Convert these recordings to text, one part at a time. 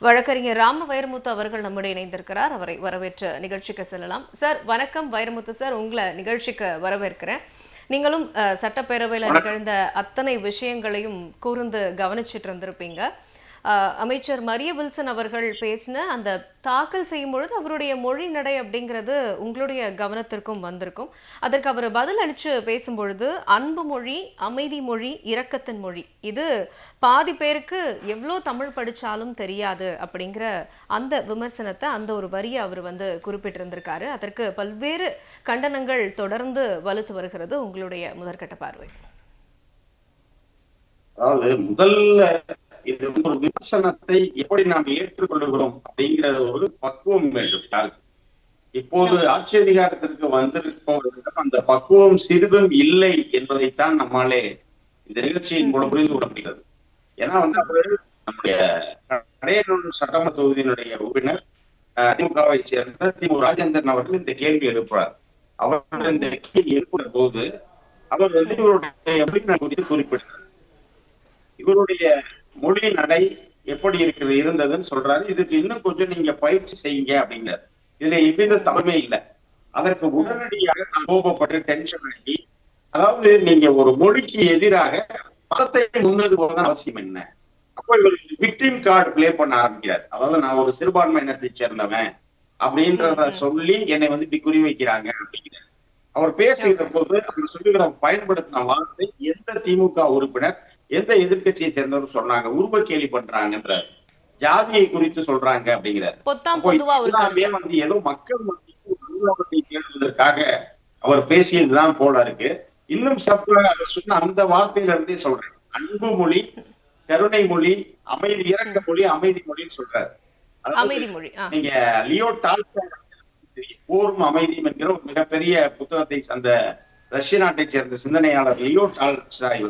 வழக்கறிஞர் ராம வைரமுத்து அவர்கள் நம்முடைய இணைந்திருக்கிறார். அவரை வரவேற்று நிகழ்ச்சிக்கு செல்லலாம். சார் வணக்கம். வைரமுத்து சார், உங்களை நிகழ்ச்சிக்கு வரவேற்கிறேன். நீங்களும் சட்டப்பேரவையில் நிகழ்ந்த அத்தனை விஷயங்களையும் கூர்ந்து கவனிச்சிட்டு இருந்திருப்பீங்க. அமைச்சர் மரிய வில்சன் அவர்கள் பேசின அந்த தாக்கல் செய்யும் பொழுது அவருடைய மொழி நடை அப்படிங்கிறது உங்களுடைய கவனத்திற்கும் வந்திருக்கும். அதற்கு அவர் பதில் அளித்து பேசும்பொழுது அன்பு மொழி, அமைதி மொழி, இரக்கத்தின் மொழி, இது பாதி பேருக்கு எவ்வளோ தமிழ் படித்தாலும் தெரியாது அப்படிங்கிற அந்த விமர்சனத்தை, அந்த ஒரு வரியை அவர் குறிப்பிட்டிருந்திருக்காரு. அதற்கு பல்வேறு கண்டனங்கள் தொடர்ந்து வலுத்து வருகிறது. உங்களுடைய முதற்கட்ட பார்வை. அதாவது முதல்ல இது ஒரு விமர்சனத்தை எப்படி நாம் ஏற்றுக்கொள்கிறோம் அப்படிங்கிற ஒரு பக்குவம் வேண்டும். இப்போது ஆட்சி அதிகாரத்திற்கு வந்திருப்பவர்களிடம் அந்த பக்குவம் சிறிதும் இல்லை என்பதைத்தான் நம்மாலே இந்த நிகழ்ச்சியின் மூலம் புரிந்து கொள்ள முடிகிறது. ஏன்னா அவர்கள் நம்முடைய கடையனூர் சட்டமன்ற தொகுதியினுடைய உறுப்பினர் திமுகவை சேர்ந்த திமுக ராஜேந்திரன் அவர்கள் இந்த கேள்வி எழுப்புறார். அவர்கள் இந்த கேள்வி எழுப்புற போது அவர் இவருடைய குறித்து குறிப்பிட்டார். இவருடைய மொழி நடை எப்படி இருந்ததுன்னு சொல்றாரு. இதுக்கு இன்னும் கொஞ்சம் நீங்க பயிற்சி செய்யுங்க அப்படிங்கிறார். இதுல எவ்வித தவறுமே இல்லை. அதற்கு உடனடியாக நான் கோபப்பட்டு டென்ஷன் ஆகி, அதாவது நீங்க ஒரு மொழிக்கு எதிராக மதத்தை முன்னது போக அவசியம் என்ன? அப்போ இவர் விக்டிம் கார்டு பிளே பண்ண ஆரம்பிக்கிறார். அதாவது நான் ஒரு சிறுபான்மை இனத்தை சேர்ந்தவன் அப்படின்றத சொல்லி என்னை இப்படி குறி வைக்கிறாங்க அப்படிங்கிறார். அவர் பேசுகிற போது அவர் சொல்லுகிற பயன்படுத்தின வார்த்தை எந்த திமுக உறுப்பினர் எந்த எதிர்கட்சியை சேர்ந்தவர் சொன்னாங்க, உருவ கேலி பண்றாங்கன்ற, ஜாதியை குறித்து சொல்றாங்க அப்படிங்கிறார். ஏதோ மக்கள் மத்தியில் தேடுவதற்காக அவர் பேசியதுதான் போல இருக்கு. இன்னும் சிறப்பாக அவர் சொன்ன அந்த வார்த்தையில இருந்தே சொல்றேன், அன்பு மொழி, கருணை மொழி, அமைதி, இறக்க மொழி, அமைதி மொழின்னு சொல்றாரு. நீங்க லியோ டால்ஸ்டாய் போரும் அமைதியும் என்கிற ஒரு மிகப்பெரிய புத்தகத்தை அந்த ரஷ்ய நாட்டை சேர்ந்த சிந்தனையாளர் லியோ டால்ஸ்டாய்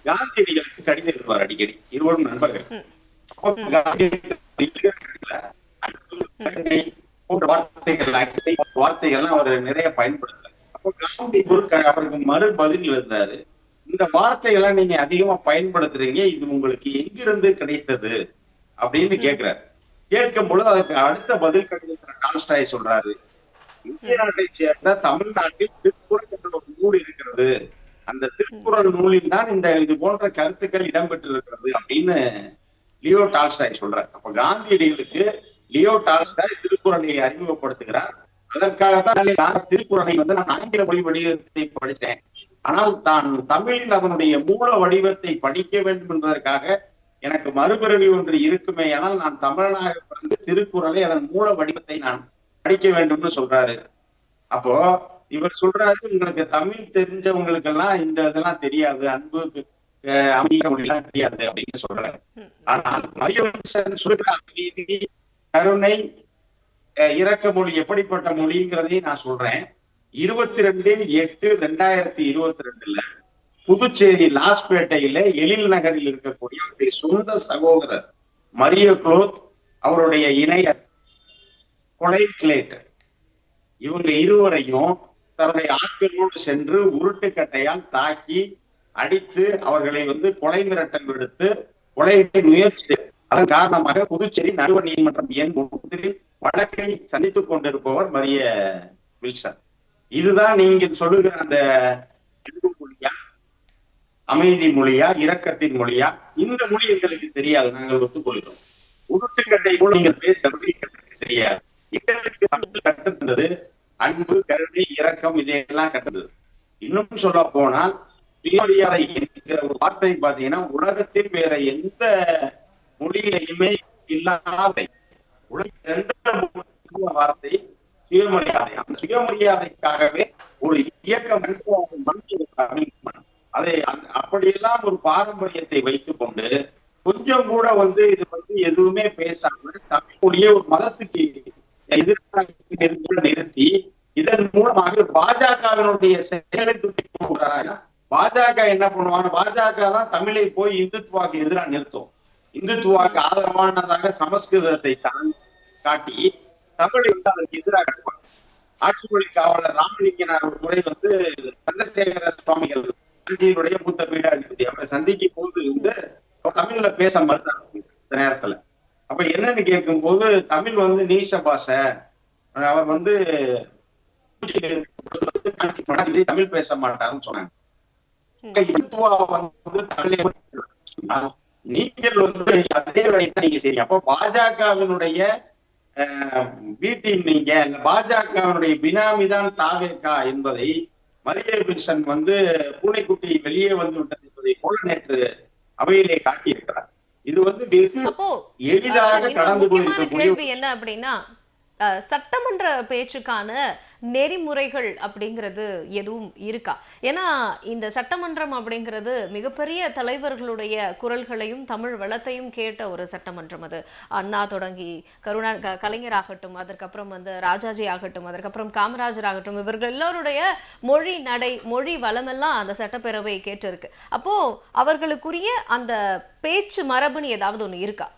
காந்தியடிகளுக்கு கடிதம் எழுதுவார் அடிக்கடி. இருவரும் நண்பர்கள். வார்த்தைகள்லாம் அவர் நிறைய பயன்படுத்துறாரு. அப்போ காந்தி அவருக்கு மறு பதில் எழுதுறாரு, இந்த வார்த்தைகளை நீங்க அதிகமா பயன்படுத்துறீங்க, இது உங்களுக்கு எங்கிருந்து கிடைத்தது அப்படின்னு கேட்கிறாரு. கேட்கும் பொழுது அதுக்கு அடுத்த பதில் கடிதத்தில் டால்ஸ்டாய் சொல்றாரு, இந்திய நாட்டை சேர்ந்த தமிழ்நாட்டில் திருக்குறள் என்ற ஒரு நூல் இருக்கிறது, அந்த திருக்குறள் நூலில் தான் இது போன்ற கருத்துக்கள் இடம்பெற்றிருக்கிறது அப்படின்னு லியோ டால்ஸ்டாய் சொல்றார். அப்ப காந்தியடிகளுக்கு லியோ டால்ஸ்டாய் திருக்குறளை அறிமுகப்படுத்துகிறார். அதற்காகத்தான் திருக்குறளை நான் ஆங்கில மொழி வடிவத்தை படித்தேன், ஆனால் தான் தமிழில் அதனுடைய மூல வடிவத்தை படிக்க வேண்டும் என்பதற்காக எனக்கு மறுபிறவி ஒன்று இருக்குமே, ஆனால் நான் தமிழனாக பிறந்து திருக்குறளை அதன் மூல வடிவத்தை நான் படிக்க வேண்டும்னு சொல்றாரு. அப்போ இவர் சொல்றாரு, உங்களுக்கு தமிழ் தெரிஞ்சவங்களுக்கு எல்லாம் இந்த இதெல்லாம் தெரியாது, அன்பு அமைதி மொழியெல்லாம் தெரியாது அப்படின்னு சொல்றாரு. ஆனால் மரியவன்சன் சொல்ற அமைதி, கருணை, இரக்க மொழி எப்படிப்பட்ட மொழிங்கிறதையும் நான் சொல்றேன். 22/8/2022 புதுச்சேரி லாஸ்பேட்டையில எழில் நகரில் இருக்கக்கூடிய அவருடைய சொந்த சகோதரர் மரிய குளோத், அவருடைய இணையர் கொலை கிளேட், இவங்க இருவரையும் தன்னுடைய ஆட்களோடு சென்று உருட்டுக்கட்டையால் தாக்கி அடித்து அவர்களை கொலை மிரட்டல் விடுத்து கொலை முயற்சி. அதன் காரணமாக புதுச்சேரி நடுவர் நீதிமன்றம் எண் 3 வழக்கை சந்தித்துக் கொண்டிருப்பவர் மரிய வில்சன். இதுதான் நீங்க சொல்லுகிற அந்த அன்பு மொழியா, அமைதி மொழியா, இரக்கத்தின் மொழியா? இந்த மொழி எங்களுக்கு தெரியாது, நாங்கள் ஒத்துக்கொள்கிறோம். உருட்டுக்கட்டை கூட நீங்கள் பேசுறது தெரியாது. எங்களுக்கு கற்றுத்தந்தது அன்பு, கருணை, இரக்கம், இதையெல்லாம் கட்டது. இன்னும் சொல்ல போனால் சுயமரியாதை என்கிற ஒரு வார்த்தை பாத்தீங்கன்னா உலகத்தில் வேற எந்த மொழியிலையுமே இல்லாத வார்த்தை சுயமரியாதை. அந்த சுயமரியாதைக்காகவே ஒரு இயக்கம் அதை அப்படியெல்லாம் ஒரு பாரம்பரியத்தை வைத்துக் கொண்டு கொஞ்சம் கூட இது எதுவுமே பேசாம தமிழ் மொழியை ஒரு மதத்துக்கு நிறுத்தி இதன் மூலமாக பாஜகவினுடைய செயலுக்கு பாஜக என்ன பண்ணுவாங்க, பாஜக தான் தமிழை போய் இந்துத்துவாக்கு எதிராக நிறுத்தும், இந்துத்துவாக்கு ஆதரவானதாக சமஸ்கிருதத்தை காட்டி தமிழை அதற்கு எதிராக ஆட்சி மொழி காவலர் ராமலிங்கனார் ஒரு முறை சந்திரசேகர சுவாமிகள் தஞ்சையினுடைய மூத்த பீடாதிபதி அவரை சந்திக்கும் போது தமிழ்ல பேச மறுத்தாங்க. இந்த நேரத்துல அப்ப என்னன்னு கேட்கும் போது தமிழ் வந்து நீச பாஷை, அவர் வந்து தமிழ் பேச மாட்டாருன்னு சொன்னாங்க. வந்து நீங்கள் வந்து அதே வேலையை நீங்க செய்யுங்க. அப்போ பாஜகவினுடைய பி டீம் நீங்க, பாஜகவினுடைய பினாமி தான் தாவேகா என்பதை மரிய வில்சன் வந்து பூனைக்குட்டி வெளியே வந்து விட்டது என்பதை போல நேற்று அவையிலே காட்டியிருக்கிறார். இது வந்து வெகு எளிதாக கடந்து போயிருக்கக்கூடிய கேள்வி என்ன அப்படின்னா, சட்டமன்ற பேச்சுக்கான நெறிமுறைகள் அப்படிங்கிறது எதுவும் இருக்கா? ஏன்னா இந்த சட்டமன்றம் அப்படிங்கிறது மிகப்பெரிய தலைவர்களுடைய குரல்களையும் தமிழ் வளத்தையும் கேட்ட ஒரு சட்டமன்றம். அது அண்ணா தொடங்கி கலைஞர் ஆகட்டும், அதற்கப்புறம் வந்து ராஜாஜி ஆகட்டும், அதற்கப்புறம் காமராஜர் ஆகட்டும், இவர்கள் எல்லோருடைய மொழி நடை மொழி வளமெல்லாம் அந்த சட்டப்பேரவை கேட்டிருக்கு. அப்போ அவர்களுக்குரிய அந்த பேச்சு மரபுன்னு ஏதாவது ஒண்ணு இருக்கா?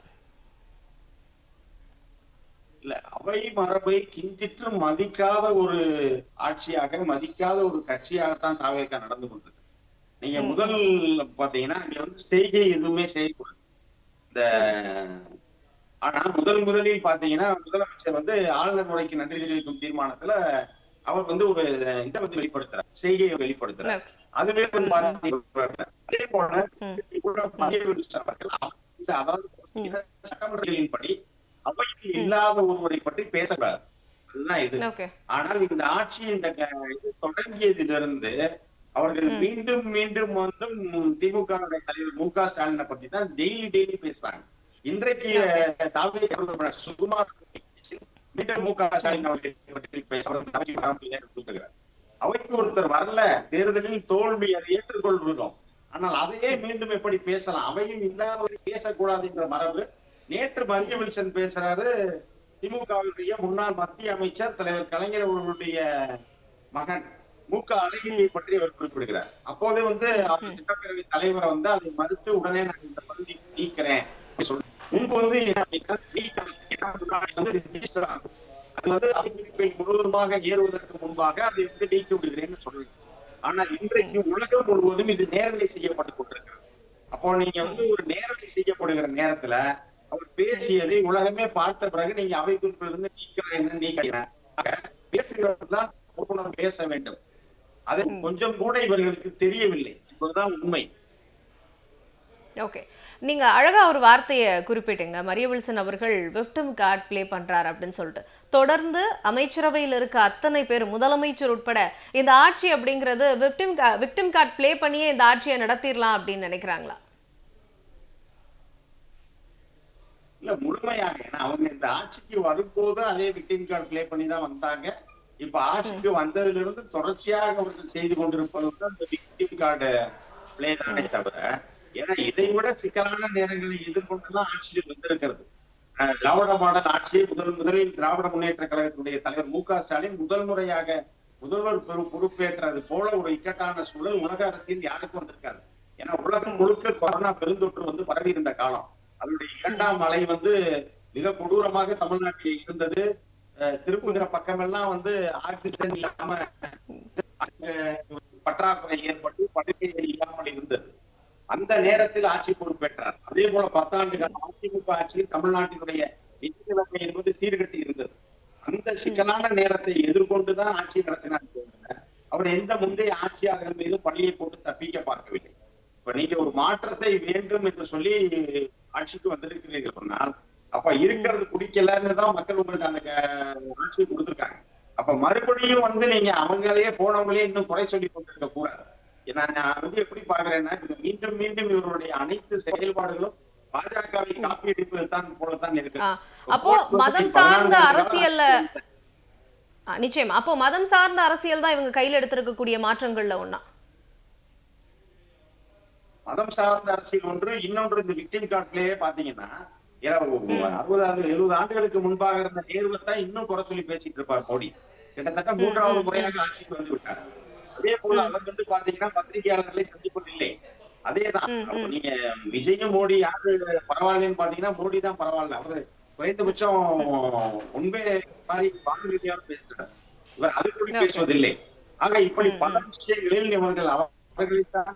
இல்ல, அவை மரபை கிஞ்சிற்று மதிக்காத ஒரு ஆட்சியாக, மதிக்காத ஒரு கட்சியாகத்தான் தாவேகா நடந்து கொண்டது. நீங்க முதல் பாத்தீங்கன்னா இங்க வந்து செய்கை எதுவுமே செய்யக்கூடாது. இந்த ஆனா முதலில் பாத்தீங்கன்னா முதலமைச்சர் வந்து ஆளுநர் உரைக்கு நன்றி தெரிவிக்கும் தீர்மானத்துல அவர் வந்து ஒரு இதை வந்து வெளிப்படுத்துறார், செய்கையை வெளிப்படுத்துறார். அதுவே வந்து அதே போல அதாவது சட்டமன்றங்களின் படி அவையில் இல்லாத ஒருவரை பற்றி பேசக்கூடாது, அதுதான் இது. ஆனால் இந்த ஆட்சி இந்த இது தொடங்கியதிலிருந்து அவர்கள் மீண்டும் மீண்டும் வந்து திமுக தலைவர் மு.க. ஸ்டாலினை பத்தி தான் டெய்லி பேசுறாங்க. இன்றைக்கு சுகுமார் மீண்டும் மு.க. ஸ்டாலின் அவர்களை பற்றி பேசுகிறார். அவைக்கு ஒருத்தர் வரல, தேர்தலில் தோல்வி, அதை ஏற்றுக்கொள்கிறோம். ஆனால் அதையே மீண்டும் எப்படி பேசலாம்? அவையும் இல்லாதவரை பேசக்கூடாது என்ற மரபு. நேற்று மரிய வில்சன் பேசுறாரு, திமுகவுடைய முன்னாள் மத்திய அமைச்சர் தலைவர் கலைஞர் அவர்களுடைய மகன் மு.க. அழகிரியை பற்றி அவர் குறிப்பிடுகிறார். அப்போதே வந்து அவர் சட்டப்பேரவை தலைவரை வந்து அதை மறுத்து உடனே நான் இந்த பகுதியை நீக்கிறேன் முன்பு வந்து அது வந்து அறிவிப்பை முழுவதுமாக ஏறுவதற்கு முன்பாக அதை வந்து நீக்கி விடுகிறேன்னு சொல்றேன். ஆனால் இன்றைக்கு உலகம் முழுவதும் இது நேரலை செய்யப்பட்டுக் கொண்டிருக்கிறது. அப்போ நீங்க வந்து ஒரு நேரலை செய்யப்படுகிற நேரத்துல அவர் பேசியதை உலகமே பார்த்த பிறகு நீங்க அவை குறிப்பிலிருந்து நீக்கிறேன் பேசுகிறவர்தான் பேச வேண்டும். அது கொஞ்சம் கூட இவர்களுக்கு தெரியவில்லை என்பதுதான் உண்மை. ஓகே, நீங்க அழகா ஒரு வார்த்தையை குறிப்பிட்டீங்க, மரிய வில்சன் அவர்கள் விக்டிம் கார்டு பிளே பண்றாரு அப்படின்னு சொல்லிட்டு. தொடர்ந்து அமைச்சரவையில் இருக்க அத்தனை பேர், முதலமைச்சர் உட்பட, இந்த ஆட்சி அப்படிங்கிறது விக்டிம் கார்டு பிளே பண்ணியே இந்த ஆட்சியை நடத்திடலாம் அப்படின்னு நினைக்கிறாங்களா? இல்ல, முழுமையாக. ஏன்னா அவங்க இந்த ஆட்சிக்கு வரும்போது அதே விக்டிம் கார்டு பிளே பண்ணி தான் வந்தாங்க. இப்ப ஆட்சிக்கு வந்ததுல இருந்து தொடர்ச்சியாக அவர்கள் செய்து கொண்டிருப்பது அந்த விக்டிம் கார்டு பிளே தானே தவிர, ஏன்னா இதை விட சிக்கலான நேரங்களை எதிர்கொண்டுதான் ஆட்சியில் வந்திருக்கிறது. திராவிட மாடல் ஆட்சியை முதலில் திராவிட முன்னேற்ற கழகத்துடைய தலைவர் மு.க. ஸ்டாலின் முதல் முறையாக முதல்வர் பொறுப்பேற்றது போல ஒரு இக்கட்டான சூழல் உலக அரசியல் யாருக்கும் வந்திருக்காது. ஏன்னா உலகம் முழுக்க கொரோனா பெருந்தொற்று வந்து பரவி இருந்த காலம். அதனுடைய இரண்டாம் அலை வந்து மிக கொடூரமாக தமிழ்நாட்டில் இருந்தது. திருப்புகிற பக்கமெல்லாம் வந்து ஆக்சிஜன் இல்லாம பற்றாக்குறை ஏற்பட்டு படுக்கைகள் இல்லாமல் இருந்தது. அந்த நேரத்தில் ஆட்சி பொறுப்பேற்றார். அதே போல 10 ஆண்டுகள் அதிமுக ஆட்சியில் தமிழ்நாட்டினுடைய நிதி நிலைமை என்பது சீர்கட்டி இருந்தது. அந்த சிக்கலான நேரத்தை எதிர்கொண்டுதான் ஆட்சி நடத்தினார். அவர் எந்த முந்தைய ஆட்சியாளர்கள் மீது பழியை போட்டு தப்பிக்க பார்க்கவில்லை. இப்ப நீங்க ஒரு மாற்றத்தை வேண்டும் என்று சொல்லி ஆட்சிக்கு வந்திருக்கிறீர்கள் சொன்னால், அப்ப இருக்கிறது பிடிக்கலன்னு தான் மக்கள் உங்களுக்கு அந்த ஆட்சியை கொடுத்திருக்காங்க. அப்ப மறுபடியும் வந்து நீங்க அவங்களையே போனவங்களே இன்னும் குறை சொல்லி கொண்டிருக்க கூடாது. நான் வந்து எப்படி பாக்குறேன்னா, மீண்டும் மீண்டும் இவருடைய அனைத்து செயல்பாடுகளும் பாஜகவை காப்பி அடிப்பது தான் போலத்தான் இருக்கு. அப்போ மதம் சார்ந்த அரசியல்ல நிச்சயமா, அப்போ மதம் சார்ந்த அரசியல் தான் இவங்க கையில் எடுத்திருக்கக்கூடிய மாற்றங்கள்ல ஒண்ணா? மதம் சார்ந்த அரசியல் ஒன்று, இன்னொன்று இந்த விக்டிம் கார்ட்லயே பாத்தீங்கன்னா 60-70 ஆண்டுகளுக்கு முன்பாக இருந்த நேருவைத்தான் இன்னும் குறை சொல்லி பேசிட்டு இருப்பார் மோடி. கிட்டத்தட்ட 3வது முறையாக ஆட்சிக்கு வந்து விட்டார். அதே போல அவர் வந்து பாத்தீங்கன்னா பத்திரிகையாளர்களை சந்திப்பதில்லை. அதேதான். நீங்க விஜயும் மோடி யாரு பரவாயில்லன்னு பாத்தீங்கன்னா மோடி தான் பரவாயில்ல. அவரு குறைந்தபட்சம் முன்பே வானொலியாவது பேசுகிறார். இவர் அது கூட பேசுவதில்லை. ஆக இப்படி பல விஷயங்களில் இவர்கள் அவர்களைத்தான்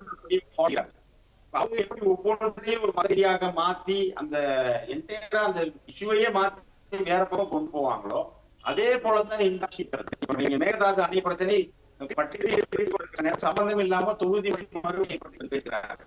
அவங்க எப்படி ஒவ்வொன்றையும் ஒரு மாதிரியாக மாத்தி அந்த என்டையரா அந்த இஷ்யூவையே மாத்தி வேற பக்கம் கொண்டு போவாங்களோ அதே போலதான் இந்த ஆட்சி பிரச்சனை. இப்ப நீங்க மேகதாது அணை பிரச்சனை பட்டியலில் சம்பந்தம் இல்லாம தொகுதி மறுவரை பேசுறாங்க.